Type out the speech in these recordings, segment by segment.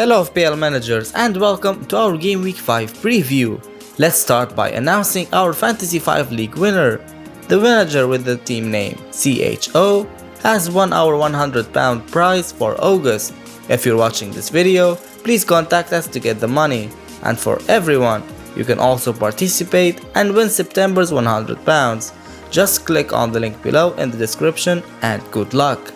Hello FPL managers and welcome to our Game Week 5 preview. Let's start by announcing our Fantasy 5 League winner. The manager with the team name CHO has won our £100 prize for August. If you're watching this video, please contact us to get the money. And for everyone, you can also participate and win September's £100. Just click on the link below in the description and good luck.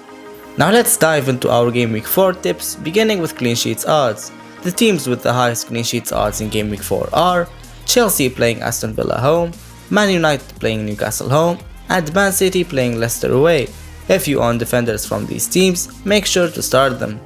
Now let's dive into our Game Week 4 tips, beginning with Cleansheet Odds. The teams with the highest Cleansheet Odds in Game Week 4 are Chelsea playing Aston Villa home, Man United playing Newcastle home, and Man City playing Leicester away. If you own defenders from these teams, make sure to start them.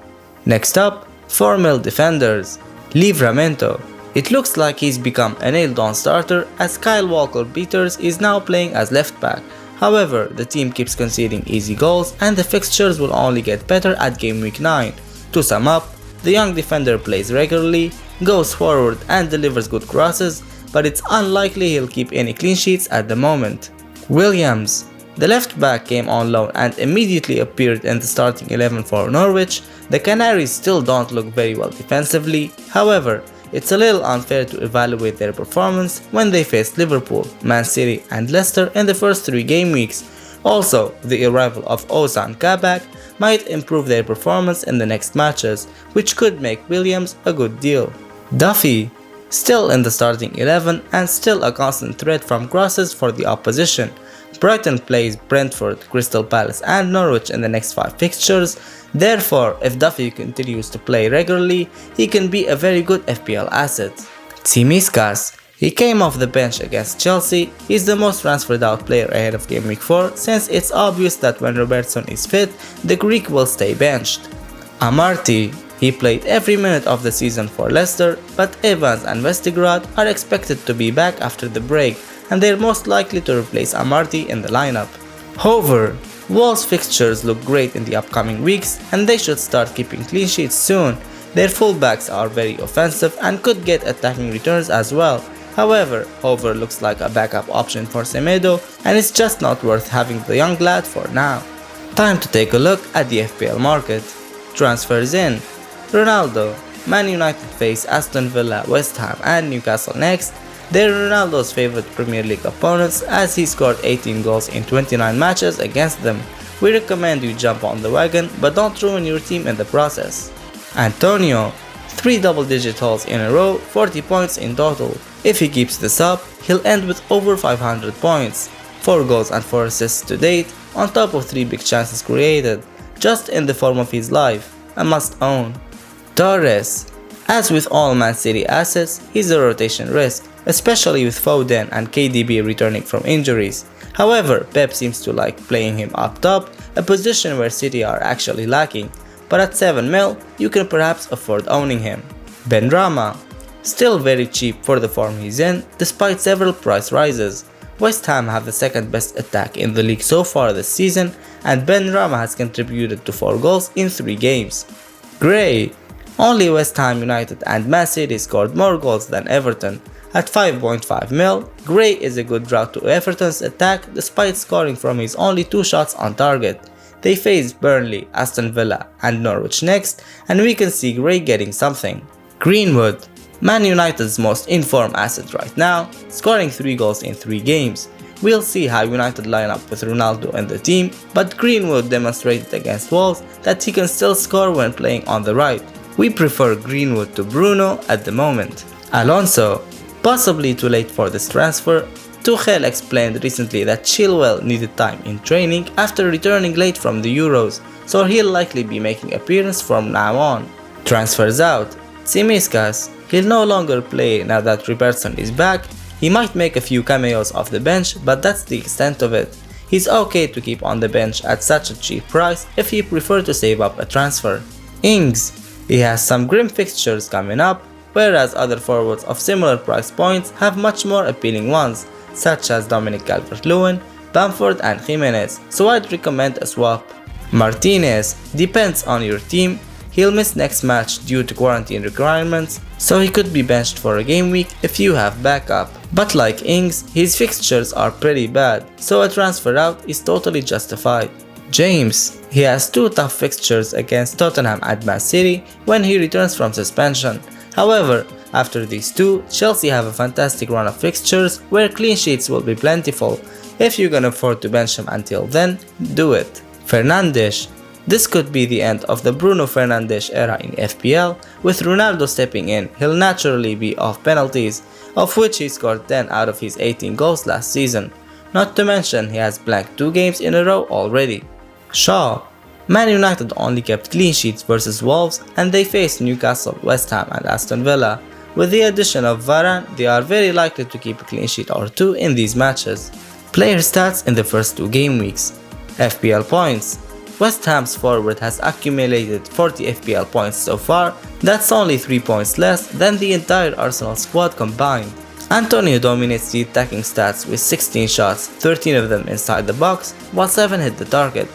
Next up, 4-mil defenders. Livramento. It looks like he's become a nailed-on starter as Kyle Walker-Peters is now playing as left back. However, the team keeps conceding easy goals and the fixtures will only get better at Game Week 9. To sum up, the young defender plays regularly, goes forward and delivers good crosses, but it's unlikely he'll keep any clean sheets at the moment. Williams. The left back came on loan and immediately appeared in the starting 11 for Norwich. The Canaries still don't look very well defensively, however, it's a little unfair to evaluate their performance when they faced Liverpool, Man City and Leicester in the first 3 game weeks. Also, the arrival of Ozan Kabak might improve their performance in the next matches, which could make Williams a good deal. Duffy. Still in the starting 11 and still a constant threat from crosses for the opposition. Brighton plays Brentford, Crystal Palace and Norwich in the next 5 fixtures. Therefore, if Duffy continues to play regularly, he can be a very good FPL asset. Tsimikas. He came off the bench against Chelsea. He's the most transferred out player ahead of Game Week 4 since it's obvious that when Robertson is fit, the Greek will stay benched. Amartey. He played every minute of the season for Leicester, but Evans and Vestergaard are expected to be back after the break, and they're most likely to replace Amartey in the lineup. Hover. Wolves' fixtures look great in the upcoming weeks and they should start keeping clean sheets soon. Their fullbacks are very offensive and could get attacking returns as well. However, Hover looks like a backup option for Semedo and it's just not worth having the young lad for now. Time to take a look at the FPL market. Transfers in. Ronaldo. Man United face Aston Villa, West Ham and Newcastle next. They're Ronaldo's favorite Premier League opponents as he scored 18 goals in 29 matches against them. We recommend you jump on the wagon but don't ruin your team in the process. Antonio. 3 double-digit hauls in a row, 40 points in total. If he keeps this up, he'll end with over 500 points. 4 goals and 4 assists to date, on top of 3 big chances created, just in the form of his life. A must own. Torres. As with all Man City assets, he's a rotation risk, especially with Foden and KDB returning from injuries. However, Pep seems to like playing him up top, a position where City are actually lacking, but at 7 mil, you can perhaps afford owning him. Benrahma. Still very cheap for the form he's in, despite several price rises. West Ham have the second best attack in the league so far this season, and Benrahma has contributed to 4 goals in 3 games. Gray. Only West Ham United and Man City scored more goals than Everton. At 5.5 mil, Gray is a good route to Everton's attack despite scoring from his only 2 shots on target. They face Burnley, Aston Villa and Norwich next, and we can see Gray getting something. Greenwood. Man United's most in-form asset right now, scoring 3 goals in 3 games. We'll see how United line up with Ronaldo in the team, but Greenwood demonstrated against Wolves that he can still score when playing on the right. We prefer Greenwood to Bruno at the moment. Alonso. Possibly too late for this transfer. Tuchel explained recently that Chilwell needed time in training after returning late from the Euros, so he'll likely be making appearance from now on. Transfers out. Tsimikas. He'll no longer play now that Robertson is back. He might make a few cameos off the bench, but that's the extent of it. He's okay to keep on the bench at such a cheap price if you prefer to save up a transfer. Ings. He has some grim fixtures coming up, whereas other forwards of similar price points have much more appealing ones, such as Dominic Calvert-Lewin, Bamford and Jimenez, so I'd recommend a swap. Martinez. Depends on your team. He'll miss next match due to quarantine requirements, so he could be benched for a game week if you have backup. But like Ings, his fixtures are pretty bad, so a transfer out is totally justified. James. He has two tough fixtures against Tottenham and Man City when he returns from suspension. However, after these two, Chelsea have a fantastic run of fixtures where clean sheets will be plentiful. If you can afford to bench him until then, do it. Fernandes. This could be the end of the Bruno Fernandes era in FPL. With Ronaldo stepping in, he'll naturally be off penalties, of which he scored 10 out of his 18 goals last season. Not to mention he has blanked 2 games in a row already. Shaw. Man United only kept clean sheets versus Wolves and they faced Newcastle, West Ham and Aston Villa. With the addition of Varane, they are very likely to keep a clean sheet or 2 in these matches. Player stats in the first 2 game weeks. FPL points. West Ham's forward has accumulated 40 FPL points so far, that's only 3 points less than the entire Arsenal squad combined. Antonio dominates the attacking stats with 16 shots, 13 of them inside the box, while 7 hit the target.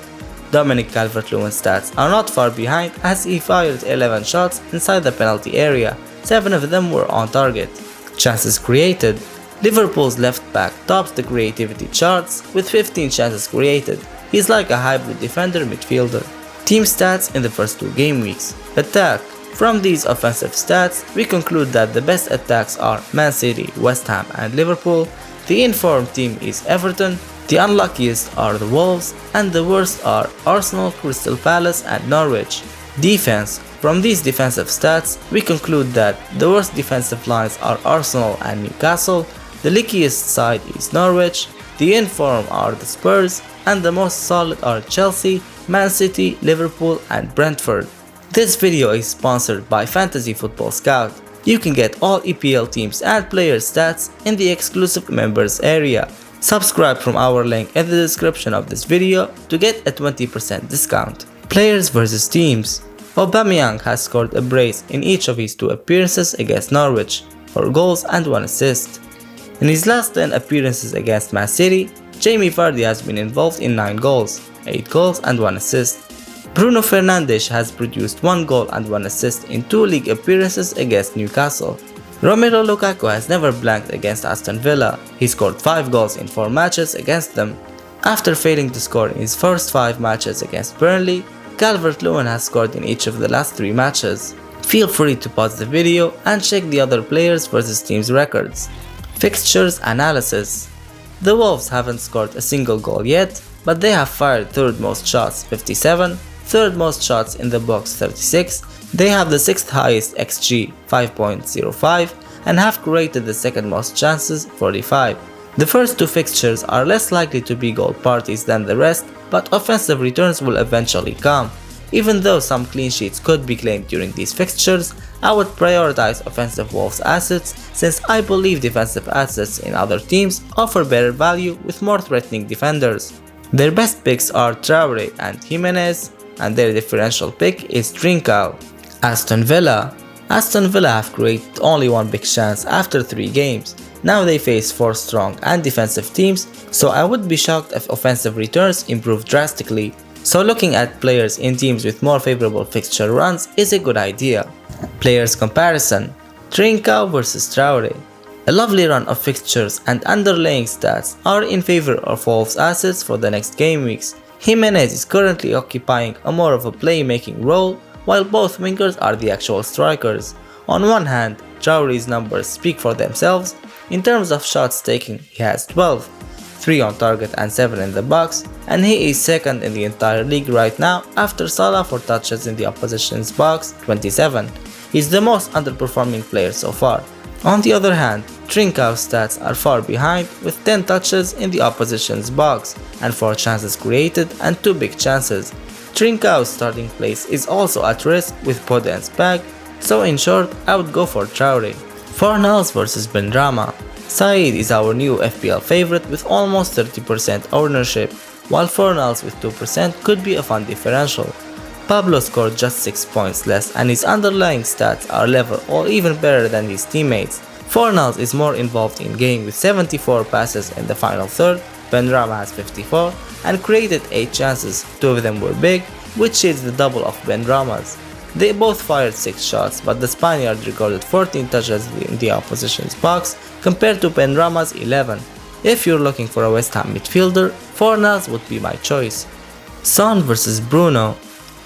Dominic Calvert-Lewin's stats are not far behind as he fired 11 shots inside the penalty area, 7 of them were on target. Chances created. Liverpool's left back tops the creativity charts with 15 chances created. He's like a hybrid defender midfielder. Team stats in the first 2 game weeks. Attack. From these offensive stats, we conclude that the best attacks are Man City, West Ham and Liverpool. The informed team is Everton. The unluckiest are the Wolves and the worst are Arsenal, Crystal Palace and Norwich. Defense. From these defensive stats, we conclude that the worst defensive lines are Arsenal and Newcastle. The luckiest side is Norwich. The informed are the Spurs and the most solid are Chelsea, Man City, Liverpool and Brentford. This video is sponsored by Fantasy Football Scout. You can get all EPL teams and player stats in the exclusive members area. Subscribe from our link in the description of this video to get a 20% discount. Players versus teams. Aubameyang has scored a brace in each of his 2 appearances against Norwich, 4 goals and 1 assist. In his last 10 appearances against Man City, Jamie Vardy has been involved in 9 goals, 8 goals and 1 assist. Bruno Fernandes has produced 1 goal and 1 assist in 2 league appearances against Newcastle. Romelu Lukaku has never blanked against Aston Villa. He scored 5 goals in 4 matches against them. After failing to score in his first 5 matches against Burnley, Calvert-Lewin has scored in each of the last 3 matches. Feel free to pause the video and check the other players versus teams records. Fixtures analysis. The Wolves haven't scored a single goal yet, but they have fired 3rd most shots 57, 3rd most shots in the box 36, they have the 6th highest XG 5.05 and have created the 2nd most chances 45. The first 2 fixtures are less likely to be goal parties than the rest, but offensive returns will eventually come. Even though some clean sheets could be claimed during these fixtures, I would prioritize offensive Wolves assets since I believe defensive assets in other teams offer better value with more threatening defenders. Their best picks are Traore and Jimenez, and their differential pick is Trincao. Aston Villa have created only 1 big chance after 3 games. Now they face 4 strong and defensive teams, so I would be shocked if offensive returns improve drastically. So looking at players in teams with more favorable fixture runs is a good idea. Players comparison. Trincao versus Traore. A lovely run of fixtures and underlying stats are in favor of Wolves assets for the next game weeks. Jimenez is currently occupying a more of a playmaking role, while both wingers are the actual strikers. On one hand, Traore's numbers speak for themselves. In terms of shots taken, he has 12, 3 on target and 7 in the box, and he is 2nd in the entire league right now after Salah for touches in the opposition's box, 27. He's the most underperforming player so far. On the other hand, Trincao's stats are far behind with 10 touches in the opposition's box and 4 chances created and 2 big chances. Trincao's starting place is also at risk with Podence back, so in short, I would go for Traore. Fornals versus Benrahma. Said is our new FPL favorite with almost 30% ownership, while Fornals with 2% could be a fun differential. Pablo scored just 6 points less and his underlying stats are level or even better than his teammates. Fornals is more involved in game with 74 passes in the final third, Benrahma has 54 and created 8 chances, 2 of them were big, which is the double of Benrahma's. They both fired 6 shots, but the Spaniard recorded 14 touches in the opposition's box compared to Benrahma's 11. If you're looking for a West Ham midfielder, Fornals would be my choice. Son vs Bruno.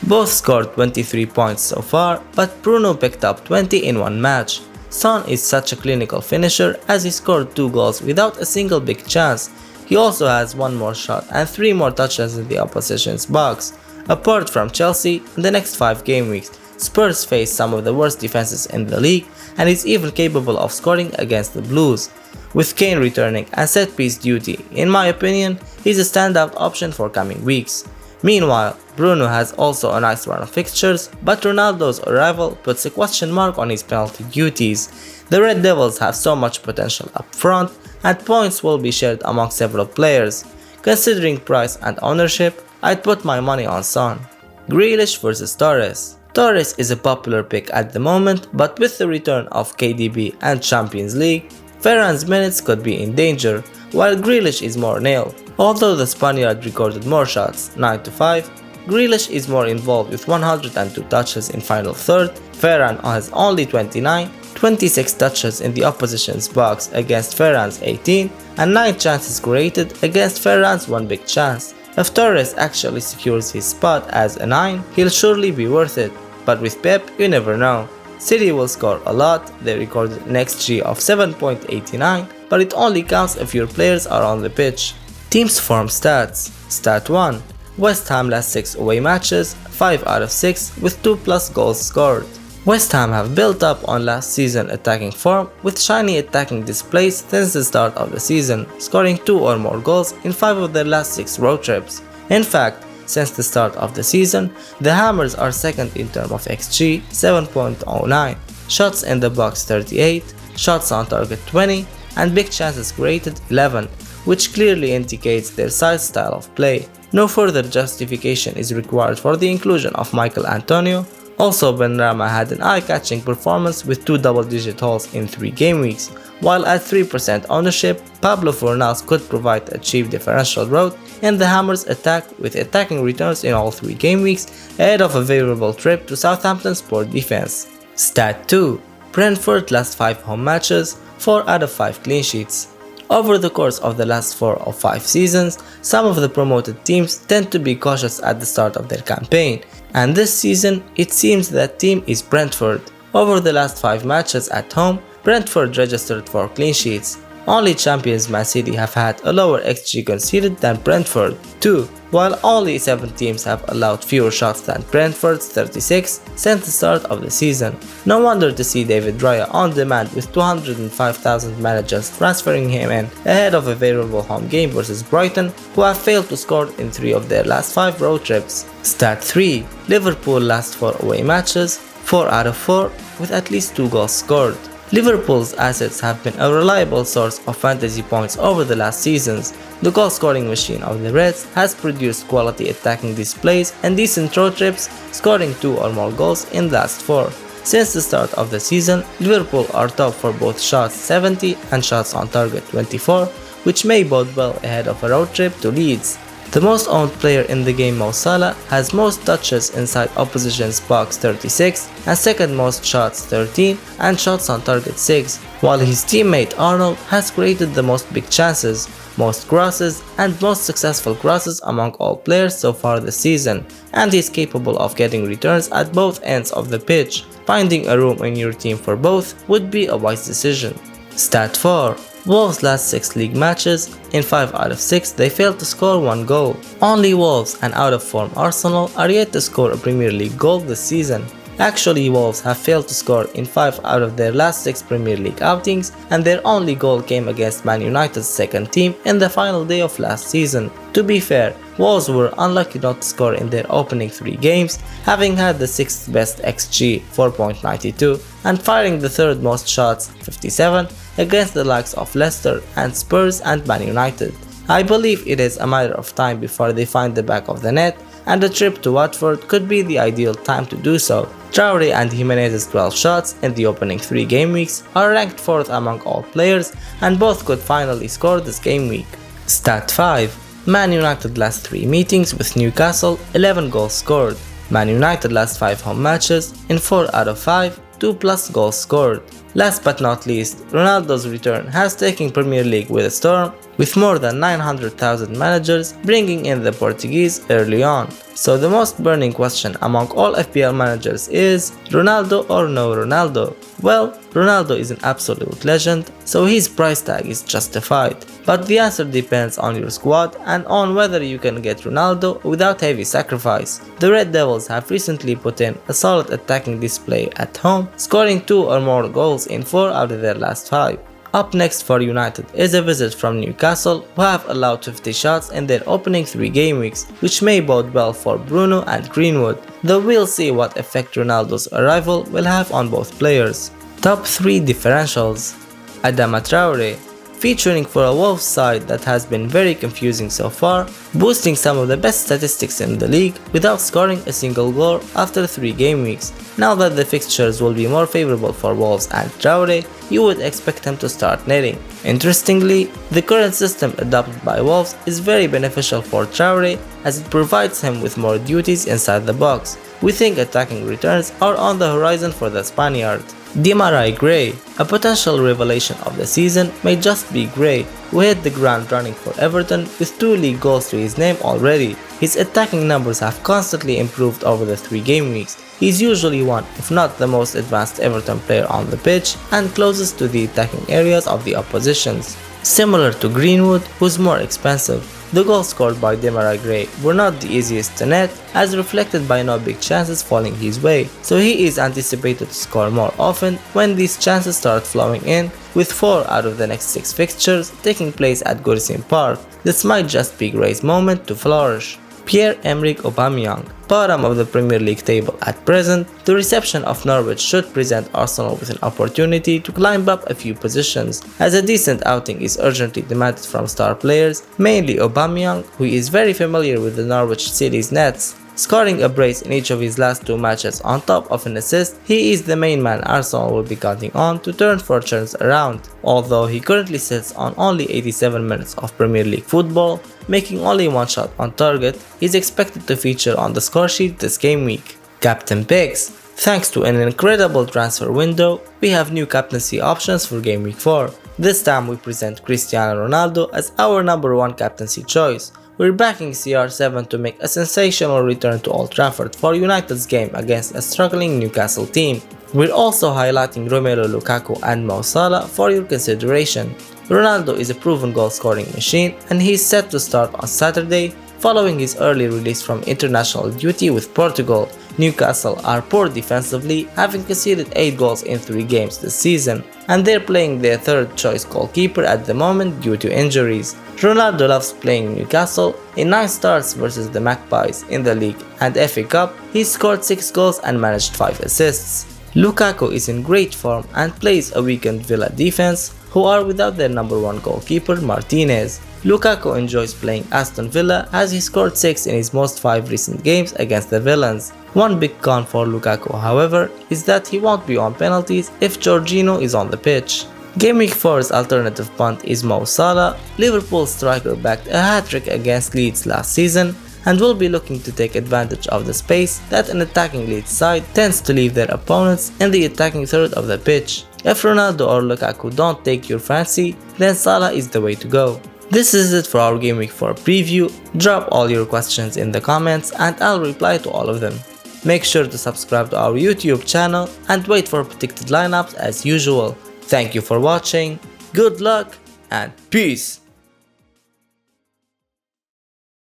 Both scored 23 points so far, but Bruno picked up 20 in one match. Son is such a clinical finisher as he scored 2 goals without a single big chance. He also has 1 more shot and 3 more touches in the opposition's box. Apart from Chelsea, in the next 5 game weeks, Spurs face some of the worst defenses in the league and is even capable of scoring against the Blues. With Kane returning and set-piece duty, in my opinion, he's a standout option for coming weeks. Meanwhile, Bruno has also a nice run of fixtures, but Ronaldo's arrival puts a question mark on his penalty duties. The Red Devils have so much potential up front, and points will be shared among several players. Considering price and ownership, I'd put my money on Son. Grealish vs Torres. Torres is a popular pick at the moment, but with the return of KDB and Champions League, Ferran's minutes could be in danger, while Grealish is more nil. Although the Spaniard recorded more shots, 9-5, Grealish is more involved with 102 touches in final third. Ferran has only 29, 26 touches in the opposition's box against Ferran's 18, and 9 chances created against Ferran's 1 big chance. If Torres actually secures his spot as a 9, he'll surely be worth it, but with Pep, you never know. City will score a lot. They recorded an XG of 7.89, but it only counts if your players are on the pitch. Teams form stats. Stat 1. West Ham last 6 away matches, 5 out of 6 with 2+ goals scored. West Ham have built up on last season attacking form with shiny attacking displays since the start of the season, scoring 2 or more goals in 5 of their last 6 road trips. In fact, since the start of the season, the Hammers are second in terms of XG, 7.09, shots in the box 38, shots on target 20, and big chances created 11, which clearly indicates their side style of play. No further justification is required for the inclusion of Michael Antonio. Also, Benrahma had an eye-catching performance with 2 double-digit hauls in 3 game weeks, while at 3% ownership, Pablo Fornals could provide a cheap differential route in the Hammers' attack with attacking returns in all 3 game weeks ahead of a favorable trip to Southampton's poor defense. Stat 2. Brentford last 5 home matches, 4 out of 5 clean sheets. Over the course of the last 4 or 5 seasons, some of the promoted teams tend to be cautious at the start of their campaign, and this season it seems that team is Brentford. Over the last 5 matches at home, Brentford registered 4 clean sheets. Only champions Man City have had a lower XG conceded than Brentford, 2, while only 7 teams have allowed fewer shots than Brentford's 36 since the start of the season. No wonder to see David Raya on demand with 205,000 managers transferring him in ahead of a favorable home game versus Brighton, who have failed to score in 3 of their last 5 road trips. Stat 3. Liverpool last 4 away matches, 4 out of 4 with at least 2 goals scored. Liverpool's assets have been a reliable source of fantasy points over the last seasons. The goal-scoring machine of the Reds has produced quality attacking displays and decent road trips, scoring 2 or more goals in the last 4. Since the start of the season, Liverpool are top for both shots 70 and shots on target 24, which may bode well ahead of a road trip to Leeds. The most owned player in the game, Mo Salah, has most touches inside opposition's box 36 and second most shots 13 and shots on target 6, while his teammate Arnold has created the most big chances, most crosses and most successful crosses among all players so far this season, and he is capable of getting returns at both ends of the pitch. Finding a room in your team for both would be a wise decision. Stat 4. Wolves' last 6 league matches, in 5 out of 6 they failed to score 1 goal. Only Wolves and out-of-form Arsenal are yet to score a Premier League goal this season. Actually, Wolves have failed to score in 5 out of their last 6 Premier League outings, and their only goal came against Man United's second team in the final day of last season. To be fair, Wolves were unlucky not to score in their opening 3 games, having had the 6th best XG 4.92 and firing the 3rd most shots 57 against the likes of Leicester and Spurs and Man United. I believe it is a matter of time before they find the back of the net, and a trip to Watford could be the ideal time to do so. Traore and Jimenez's 12 shots in the opening 3 game weeks are ranked 4th among all players, and both could finally score this game week. Stat 5. Man United last 3 meetings with Newcastle, 11 goals scored. Man United last 5 home matches, in 4 out of 5 2+ goals scored. Last but not least, Ronaldo's return has taken Premier League with a storm, with more than 900,000 managers bringing in the Portuguese early on. So the most burning question among all FPL managers is Ronaldo or no Ronaldo? Well, Ronaldo is an absolute legend, so his price tag is justified. But the answer depends on your squad and on whether you can get Ronaldo without heavy sacrifice. The Red Devils have recently put in a solid attacking display at home, scoring 2 or more goals in 4 out of their last 5. Up next for United is a visit from Newcastle, who have allowed 50 shots in their opening 3 game weeks, which may bode well for Bruno and Greenwood, though we'll see what effect Ronaldo's arrival will have on both players. Top 3 differentials. Adama Traore, featuring for a Wolves side that has been very confusing so far, boasting some of the best statistics in the league without scoring a single goal after 3 game weeks. Now that the fixtures will be more favorable for Wolves and Traore, you would expect him to start netting. Interestingly, the current system adopted by Wolves is very beneficial for Traore as it provides him with more duties inside the box. We think attacking returns are on the horizon for the Spaniard. Demarai Gray, a potential revelation of the season, may just be Gray, who hit the ground running for Everton with 2 league goals to his name already. His attacking numbers have constantly improved over the 3 game weeks. He's usually one, if not the most advanced Everton player on the pitch and closest to the attacking areas of the oppositions. Similar to Greenwood, who's more expensive, the goals scored by Demarai Gray were not the easiest to net, as reflected by no big chances falling his way, so he is anticipated to score more often when these chances start flowing in, with 4 out of the next 6 fixtures taking place at Goodison Park. This might just be Gray's moment to flourish. Pierre-Emerick Aubameyang, bottom of the Premier League table at present, the reception of Norwich should present Arsenal with an opportunity to climb up a few positions, as a decent outing is urgently demanded from star players, mainly Aubameyang, who is very familiar with the Norwich City's nets. Scoring a brace in each of his last 2 matches on top of an assist, he is the main man Arsenal will be counting on to turn fortunes around. Although he currently sits on only 87 minutes of Premier League football, making only 1 shot on target, he is expected to feature on the score sheet this game week. Captain picks. Thanks to an incredible transfer window, we have new captaincy options for Game Week 4. This time we present Cristiano Ronaldo as our number 1 captaincy choice. We're backing CR7 to make a sensational return to Old Trafford for United's game against a struggling Newcastle team. We're also highlighting Romelu Lukaku and Mo Salah for your consideration. Ronaldo is a proven goal-scoring machine and he's set to start on Saturday following his early release from international duty with Portugal. Newcastle are poor defensively, having conceded 8 goals in 3 games this season, and they're playing their 3rd choice goalkeeper at the moment due to injuries. Ronaldo loves playing Newcastle. In 9 starts versus the Magpies in the league and FA Cup, he scored 6 goals and managed 5 assists. Lukaku is in great form and plays a weakened Villa defense, who are without their number 1 goalkeeper Martinez. Lukaku enjoys playing Aston Villa as he scored 6 in his most 5 recent games against the Villains. One big con for Lukaku, however, is that he won't be on penalties if Jorginho is on the pitch. Game Week 4's alternative punt is Mo Salah. Liverpool striker backed a hat-trick against Leeds last season and will be looking to take advantage of the space that an attacking Leeds side tends to leave their opponents in the attacking third of the pitch. If Ronaldo or Lukaku don't take your fancy, then Salah is the way to go. This is it for our Game Week 4 preview. Drop all your questions in the comments and I'll reply to all of them. Make sure to subscribe to our YouTube channel and wait for predicted lineups as usual. Thank you for watching, good luck and peace!